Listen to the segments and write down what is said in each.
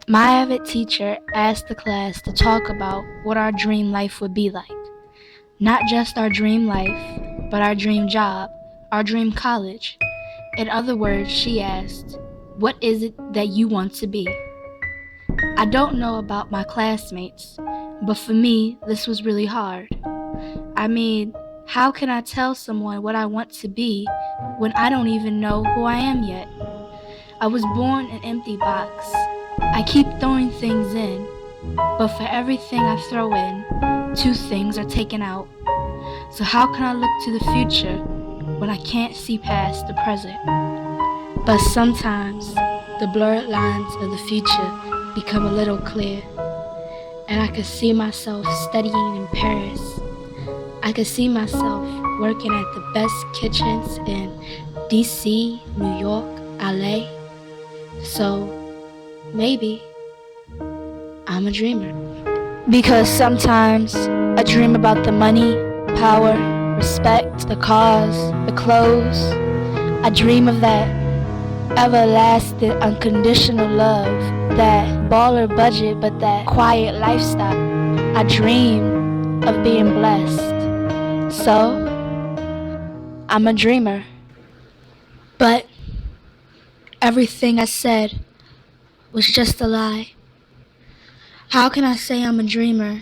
My avid teacher asked the class to talk about what our dream life would be like. Not just our dream life, but our dream job, our dream college. In other words, she asked, what is it that you want to be? I don't know about my classmates, but for me, this was really hard. I mean, how can I tell someone what I want to be when I don't even know who I am yet? I was born an empty box. I keep throwing things in, but for everything I throw in, 2 things are taken out. So how can I look to the future when I can't see past the present? But sometimes the blurred lines of the future become a little clear, and I could see myself studying in Paris. I could see myself working at the best kitchens in DC, New York, LA. So maybe I'm a dreamer. Because sometimes I dream about the money, power, respect, the cars, the clothes. I dream of that everlasting, unconditional love, that baller budget, but that quiet lifestyle. I dream of being blessed. So, I'm a dreamer. But everything I said was just a lie. How can I say I'm a dreamer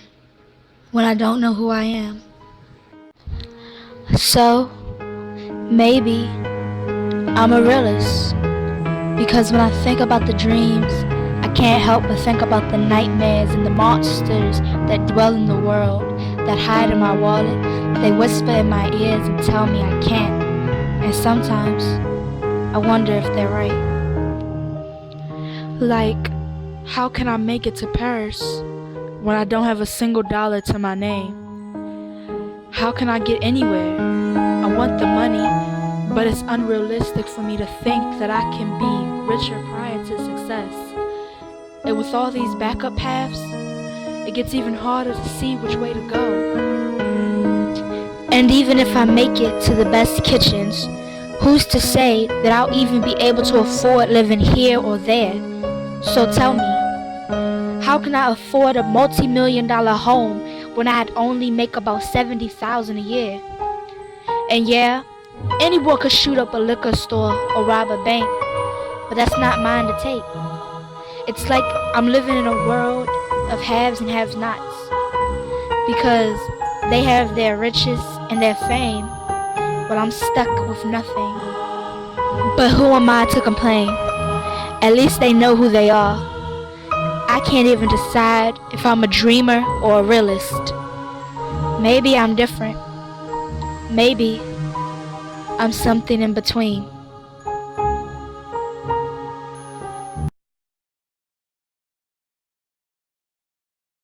when I don't know who I am? So, maybe I'm a realist. Because when I think about the dreams, I can't help but think about the nightmares and the monsters that dwell in the world, that hide in my wallet. They whisper in my ears and tell me I can't. And sometimes I wonder if they're right. Like, how can I make it to Paris when I don't have a single dollar to my name? How can I get anywhere? I want the money, but it's unrealistic for me to think that I can be richer prior to success. And with all these backup paths, it gets even harder to see which way to go. And even if I make it to the best kitchens, who's to say that I'll even be able to afford living here or there? So tell me, how can I afford a multi-million-dollar home when I'd only make about $70,000 a year? And yeah, anyone could shoot up a liquor store or rob a bank, but that's not mine to take. It's like I'm living in a world of haves and have-nots, because they have their riches and their fame, but I'm stuck with nothing. But who am I to complain? At least they know who they are. I can't even decide if I'm a dreamer or a realist. Maybe I'm different. Maybe I'm something in between.